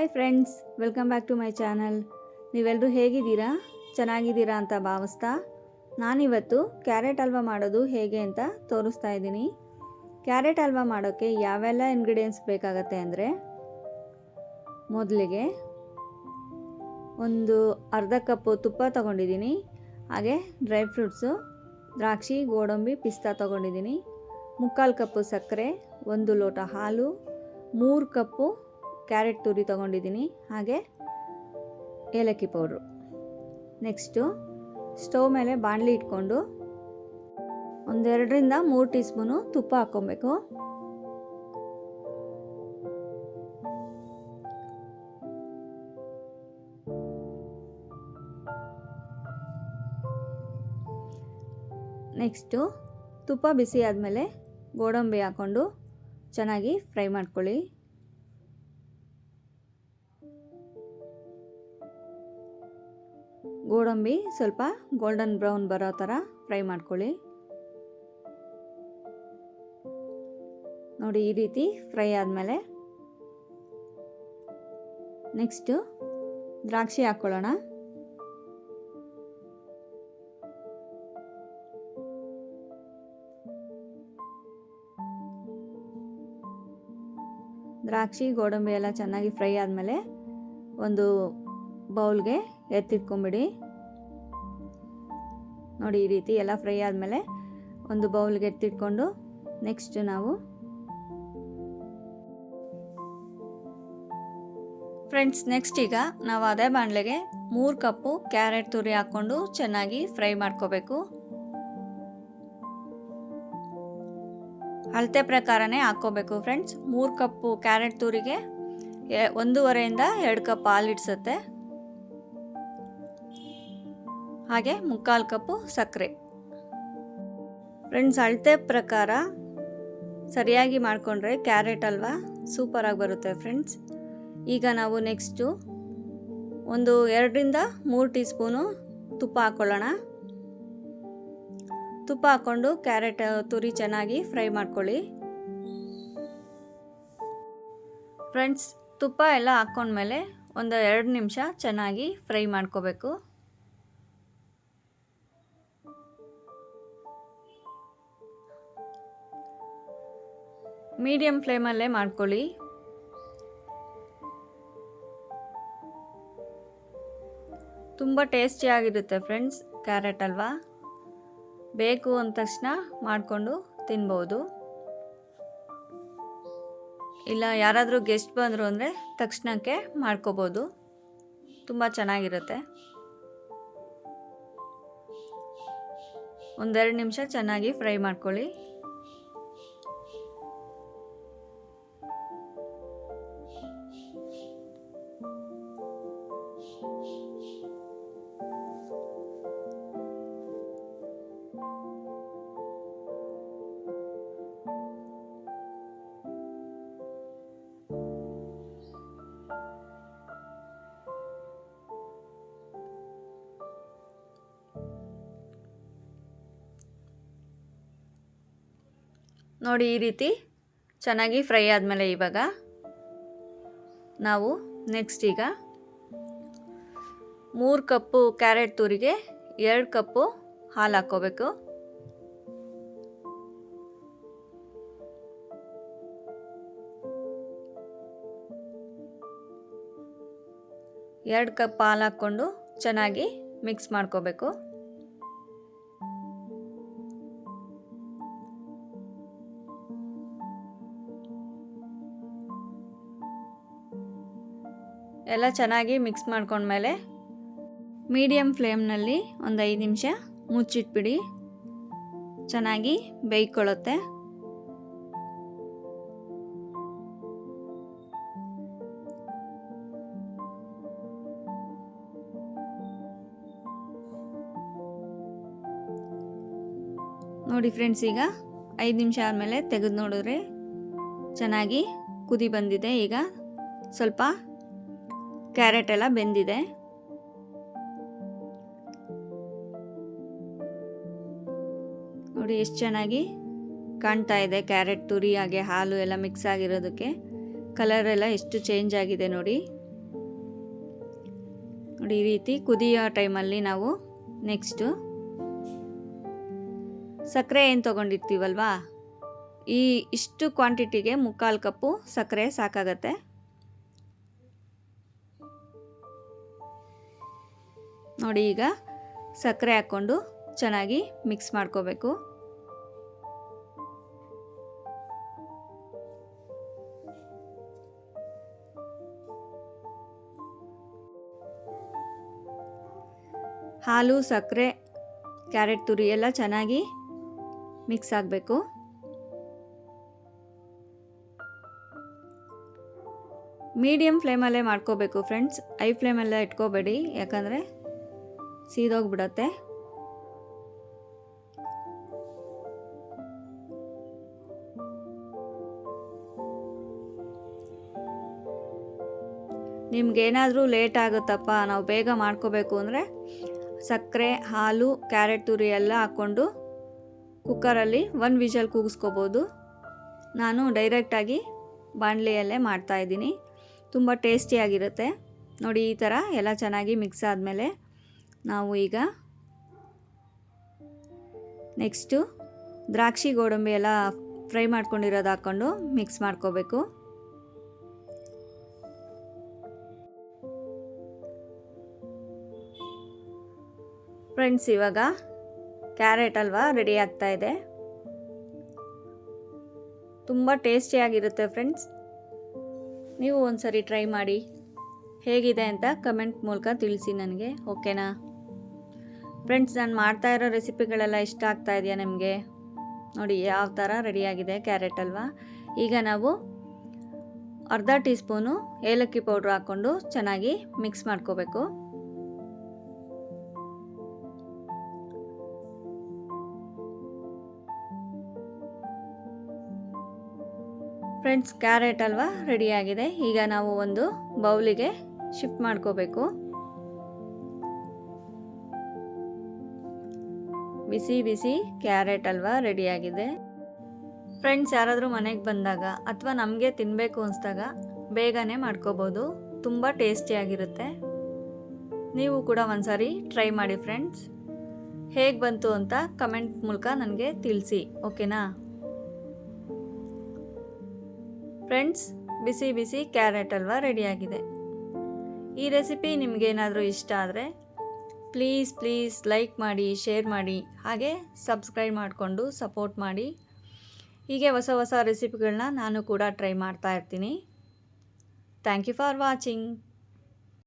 Hi friends, welcome back to my channel. ನೀವೆಲ್ಲರೂ ಹೇಗಿದ್ದೀರಾ? ಚೆನ್ನಾಗಿದ್ದೀರಾ ಅಂತ ಭಾವಿಸ್ತಾ ನಾನಿವತ್ತು ಕ್ಯಾರೆಟ್ ಹಲ್ವಾ ಮಾಡೋದು ಹೇಗೆ ಅಂತ ತೋರಿಸ್ತಾ ಇದ್ದೀನಿ. ಕ್ಯಾರೆಟ್ ಹಲ್ವಾ ಮಾಡೋಕ್ಕೆ ಯಾವೆಲ್ಲ ಇಂಗ್ರೀಡಿಯೆಂಟ್ಸ್ ಬೇಕಾಗತ್ತೆ ಅಂದರೆ, ಮೊದಲಿಗೆ ಒಂದು ಅರ್ಧ ಕಪ್ಪು ತುಪ್ಪ ತೊಗೊಂಡಿದ್ದೀನಿ. ಹಾಗೆ ಡ್ರೈ ಫ್ರೂಟ್ಸು, ದ್ರಾಕ್ಷಿ, ಗೋಡಂಬಿ, ಪಿಸ್ತಾ ತೊಗೊಂಡಿದ್ದೀನಿ. 3/4 ಕಪ್ಪು ಸಕ್ಕರೆ, 1 ಲೋಟ ಹಾಲು, 3 ಕಪ್ಪು ಕ್ಯಾರೆಟ್ ತುರಿ ತೊಗೊಂಡಿದ್ದೀನಿ. ಹಾಗೆ ಏಲಕ್ಕಿ ಪೌಡ್ರು. ನೆಕ್ಸ್ಟು ಸ್ಟವ್ ಮೇಲೆ ಬಾಣಲಿ ಇಟ್ಕೊಂಡು 2ರಿಂದ 3 ಟೀ ಸ್ಪೂನು ತುಪ್ಪ ಹಾಕ್ಕೊಬೇಕು. ನೆಕ್ಸ್ಟು ತುಪ್ಪ ಬಿಸಿ ಆದಮೇಲೆ ಗೋಡಂಬಿ ಹಾಕ್ಕೊಂಡು ಚೆನ್ನಾಗಿ ಫ್ರೈ ಮಾಡ್ಕೊಳ್ಳಿ. ಗೋಡಂಬಿ ಸ್ವಲ್ಪ ಗೋಲ್ಡನ್ ಬ್ರೌನ್ ಬರೋ ಥರ ಫ್ರೈ ಮಾಡ್ಕೊಳ್ಳಿ. ನೋಡಿ, ಈ ರೀತಿ ಫ್ರೈ ಆದಮೇಲೆ ನೆಕ್ಸ್ಟು ದ್ರಾಕ್ಷಿ ಹಾಕ್ಕೊಳ್ಳೋಣ. ದ್ರಾಕ್ಷಿ ಗೋಡಂಬಿ ಎಲ್ಲ ಚೆನ್ನಾಗಿ ಫ್ರೈ ಆದಮೇಲೆ ಒಂದು ಬೌಲ್ಗೆ ಎತ್ತಿಟ್ಕೊಂಬಿಡಿ. ನೋಡಿ, ಈ ರೀತಿ ಎಲ್ಲ ಫ್ರೈ ಆದಮೇಲೆ ಒಂದು ಬೌಲ್ಗೆ ಎತ್ತಿಟ್ಕೊಂಡು ನೆಕ್ಸ್ಟ್ ನಾವು ಈಗ ನಾವು ಅದೇ ಬಾಣಲೆಗೆ 3 ಕಪ್ಪು ಕ್ಯಾರೆಟ್ ತುರಿ ಹಾಕ್ಕೊಂಡು ಚೆನ್ನಾಗಿ ಫ್ರೈ ಮಾಡ್ಕೋಬೇಕು. ಅಳತೆ ಪ್ರಕಾರನೇ ಹಾಕ್ಕೋಬೇಕು ಫ್ರೆಂಡ್ಸ್. 3 ಕಪ್ಪು ಕ್ಯಾರೆಟ್ ತುರಿಗೆ 1.5ರಿಂದ 2 ಕಪ್ ಹಾಲು ಇಡ್ಸುತ್ತೆ. ಹಾಗೆ 3/4 ಕಪ್ಪು ಸಕ್ಕರೆ. ಫ್ರೆಂಡ್ಸ್, ಅಳತೆ ಪ್ರಕಾರ ಸರಿಯಾಗಿ ಮಾಡಿಕೊಂಡ್ರೆ ಕ್ಯಾರೆಟ್ ಹಲ್ವಾ ಸೂಪರಾಗಿ ಬರುತ್ತೆ ಫ್ರೆಂಡ್ಸ್. ಈಗ ನಾವು ನೆಕ್ಸ್ಟು 2ರಿಂದ 3 ಟೀ ಸ್ಪೂನು ತುಪ್ಪ ಹಾಕ್ಕೊಳ್ಳೋಣ. ತುಪ್ಪ ಹಾಕ್ಕೊಂಡು ಕ್ಯಾರೆಟ್ ತುರಿ ಚೆನ್ನಾಗಿ ಫ್ರೈ ಮಾಡ್ಕೊಳ್ಳಿ. ಫ್ರೆಂಡ್ಸ್, ತುಪ್ಪ ಎಲ್ಲ ಹಾಕ್ಕೊಂಡ್ಮೇಲೆ 2 ನಿಮಿಷ ಚೆನ್ನಾಗಿ ಫ್ರೈ ಮಾಡ್ಕೋಬೇಕು. ಮೀಡಿಯಮ್ ಫ್ಲೇಮಲ್ಲೇ ಮಾಡ್ಕೊಳ್ಳಿ. ತುಂಬ ಟೇಸ್ಟಿಯಾಗಿರುತ್ತೆ ಫ್ರೆಂಡ್ಸ್ ಕ್ಯಾರೆಟ್ ಹಲ್ವಾ. ಬೇಕು ಅಂದ ತಕ್ಷಣ ಮಾಡಿಕೊಂಡು ತಿನ್ಬೋದು. ಇಲ್ಲ ಯಾರಾದರೂ ಗೆಸ್ಟ್ ಬಂದರು ಅಂದರೆ ತಕ್ಷಣಕ್ಕೆ ಮಾಡ್ಕೋಬೋದು. ತುಂಬ ಚೆನ್ನಾಗಿರುತ್ತೆ. 2 ನಿಮಿಷ ಚೆನ್ನಾಗಿ ಫ್ರೈ ಮಾಡ್ಕೊಳ್ಳಿ. ನೋಡಿ, ಈ ರೀತಿ ಚೆನ್ನಾಗಿ ಫ್ರೈ ಆದಮೇಲೆ ಇವಾಗ ನಾವು ನೆಕ್ಸ್ಟ್ ಈಗ 3 ಕಪ್ಪು ಕ್ಯಾರೆಟ್ ತುರಿಗೆ 2 ಕಪ್ಪು ಹಾಲು ಹಾಕ್ಕೋಬೇಕು. ಎರಡು ಕಪ್ ಹಾಲು ಹಾಕ್ಕೊಂಡು ಚೆನ್ನಾಗಿ ಮಿಕ್ಸ್ ಮಾಡ್ಕೋಬೇಕು. ಎಲ್ಲ ಚೆನ್ನಾಗಿ ಮಿಕ್ಸ್ ಮಾಡ್ಕೊಂಡ್ಮೇಲೆ ಮೀಡಿಯಮ್ ಫ್ಲೇಮ್ನಲ್ಲಿ 5 ನಿಮಿಷ ಮುಚ್ಚಿಟ್ಬಿಡಿ. ಚೆನ್ನಾಗಿ ಬೇಯ್ಕೊಳ್ಳುತ್ತೆ. ನೋಡಿ ಫ್ರೆಂಡ್ಸ್, ಈಗ 5 ನಿಮಿಷ ಆದಮೇಲೆ ತೆಗೆದು ನೋಡಿದ್ರೆ ಚೆನ್ನಾಗಿ ಕುದಿ ಬಂದಿದೆ. ಈಗ ಸ್ವಲ್ಪ ಕ್ಯಾರೆಟ್ ಎಲ್ಲ ಬೆಂದಿದೆ. ನೋಡಿ ಎಷ್ಟು ಚೆನ್ನಾಗಿ ಕಾಣ್ತಾ ಇದೆ. ಕ್ಯಾರೆಟ್ ತುರಿ ಹಾಗೆ ಹಾಲು ಎಲ್ಲ ಮಿಕ್ಸ್ ಆಗಿರೋದಕ್ಕೆ ಕಲರ್ ಎಲ್ಲ ಎಷ್ಟು ಚೇಂಜ್ ಆಗಿದೆ ನೋಡಿ. ನೋಡಿ, ಈ ರೀತಿ ಕುದಿಯೋ ಟೈಮಲ್ಲಿ ನಾವು ನೆಕ್ಸ್ಟು ಸಕ್ಕರೆ ಏನು ತೊಗೊಂಡಿರ್ತೀವಲ್ವಾ, ಇಷ್ಟು ಕ್ವಾಂಟಿಟಿಗೆ 3/4 ಕಪ್ಪು ಸಕ್ಕರೆ ಸಾಕಾಗತ್ತೆ. ನೋಡಿ, ಈಗ ಸಕ್ಕರೆ ಹಾಕ್ಕೊಂಡು ಚೆನ್ನಾಗಿ ಮಿಕ್ಸ್ ಮಾಡ್ಕೋಬೇಕು. ಹಾಲು, ಸಕ್ಕರೆ, ಕ್ಯಾರೆಟ್ ತುರಿ ಎಲ್ಲ ಚೆನ್ನಾಗಿ ಮಿಕ್ಸ್ ಆಗಬೇಕು. ಮೀಡಿಯಮ್ ಫ್ಲೇಮಲ್ಲೇ ಮಾಡ್ಕೋಬೇಕು ಫ್ರೆಂಡ್ಸ್, ಹೈ ಫ್ಲೇಮಲ್ಲೇ ಇಟ್ಕೋಬೇಡಿ, ಯಾಕಂದರೆ ಸೀದೋಗ್ಬಿಡತ್ತೆ. ನಿಮ್ಗೇನಾದರೂ ಲೇಟ್ ಆಗುತ್ತಪ್ಪ, ನಾವು ಬೇಗ ಮಾಡ್ಕೋಬೇಕು ಅಂದರೆ ಸಕ್ಕರೆ, ಹಾಲು, ಕ್ಯಾರೆಟ್ ತುರಿ ಎಲ್ಲ ಹಾಕ್ಕೊಂಡು ಕುಕ್ಕರಲ್ಲಿ 1 ವಿಷಲ್ ಕೂಗಿಸ್ಕೋಬೋದು. ನಾನು ಡೈರೆಕ್ಟಾಗಿ ಬಾಣಲೆಯಲ್ಲೇ ಮಾಡ್ತಾಯಿದ್ದೀನಿ. ತುಂಬ ಟೇಸ್ಟಿಯಾಗಿರುತ್ತೆ. ನೋಡಿ, ಈ ಥರ ಎಲ್ಲ ಚೆನ್ನಾಗಿ ಮಿಕ್ಸ್ ಆದಮೇಲೆ ನಾವು ಈಗ ನೆಕ್ಸ್ಟು ದ್ರಾಕ್ಷಿ, ಗೋಡಂಬಿ ಎಲ್ಲ ಫ್ರೈ ಮಾಡ್ಕೊಂಡಿರೋದು ಹಾಕ್ಕೊಂಡು ಮಿಕ್ಸ್ ಮಾಡ್ಕೋಬೇಕು. ಫ್ರೆಂಡ್ಸ್, ಇವಾಗ ಕ್ಯಾರೆಟ್ ಹಲ್ವಾ ರೆಡಿ ಆಗ್ತಾ ಇದೆ. ತುಂಬ ಟೇಸ್ಟಿಯಾಗಿರುತ್ತೆ ಫ್ರೆಂಡ್ಸ್. ನೀವು ಒಂದ್ಸರಿ ಟ್ರೈ ಮಾಡಿ, ಹೇಗಿದೆ ಅಂತ ಕಮೆಂಟ್ ಮೂಲಕ ತಿಳಿಸಿ ನನಗೆ, ಓಕೆನಾ ಫ್ರೆಂಡ್ಸ್? ನಾನು ಮಾಡ್ತಾ ಇರೋ ರೆಸಿಪಿಗಳೆಲ್ಲ ಇಷ್ಟ ಆಗ್ತಾ ಇದೆಯಾ ನಿಮಗೆ? ನೋಡಿ ಯಾವ ಥರ ರೆಡಿಯಾಗಿದೆ ಕ್ಯಾರೆಟ್ ಹಲ್ವಾ. ಈಗ ನಾವು ಅರ್ಧ ಟೀ ಸ್ಪೂನು ಏಲಕ್ಕಿ ಪೌಡ್ರ್ ಹಾಕ್ಕೊಂಡು ಚೆನ್ನಾಗಿ ಮಿಕ್ಸ್ ಮಾಡ್ಕೋಬೇಕು. ಫ್ರೆಂಡ್ಸ್, ಕ್ಯಾರೆಟ್ ಹಲ್ವಾ ರೆಡಿಯಾಗಿದೆ. ಈಗ ನಾವು ಒಂದು ಬೌಲಿಗೆ ಶಿಫ್ಟ್ ಮಾಡ್ಕೋಬೇಕು. ಬಿಸಿ ಬಿಸಿ ಕ್ಯಾರೆಟ್ ಹಲ್ವಾ ರೆಡಿಯಾಗಿದೆ. ಫ್ರೆಂಡ್ಸ್, ಯಾರಾದರೂ ಮನೆಗೆ ಬಂದಾಗ ಅಥವಾ ನಮಗೆ ತಿನ್ನಬೇಕು ಅನಿಸ್ದಾಗ ಬೇಗನೆ ಮಾಡ್ಕೋಬೋದು. ತುಂಬ ಟೇಸ್ಟಿಯಾಗಿರುತ್ತೆ. ನೀವು ಕೂಡ ಒಂದ್ಸಾರಿ ಟ್ರೈ ಮಾಡಿ ಫ್ರೆಂಡ್ಸ್. ಹೇಗೆ ಬಂತು ಅಂತ ಕಮೆಂಟ್ ಮೂಲಕ ನನಗೆ ತಿಳಿಸಿ, ಓಕೆನಾ ಫ್ರೆಂಡ್ಸ್? ಬಿಸಿ ಬಿಸಿ ಕ್ಯಾರೆಟ್ ಹಲ್ವಾ ರೆಡಿಯಾಗಿದೆ. ಈ ರೆಸಿಪಿ ನಿಮಗೇನಾದರೂ ಇಷ್ಟ ಆದರೆ ಪ್ಲೀಸ್ ಲೈಕ್ ಮಾಡಿ, ಶೇರ್ ಮಾಡಿ, ಹಾಗೆ ಸಬ್ಸ್ಕ್ರೈಬ್ ಮಾಡಿಕೊಂಡು ಸಪೋರ್ಟ್ ಮಾಡಿ. ಹೀಗೆ ಹೊಸ ಹೊಸ ರೆಸಿಪಿಗಳನ್ನ ನಾನು ಕೂಡ ಟ್ರೈ ಮಾಡ್ತಾ ಇರ್ತೀನಿ. Thank you for watching.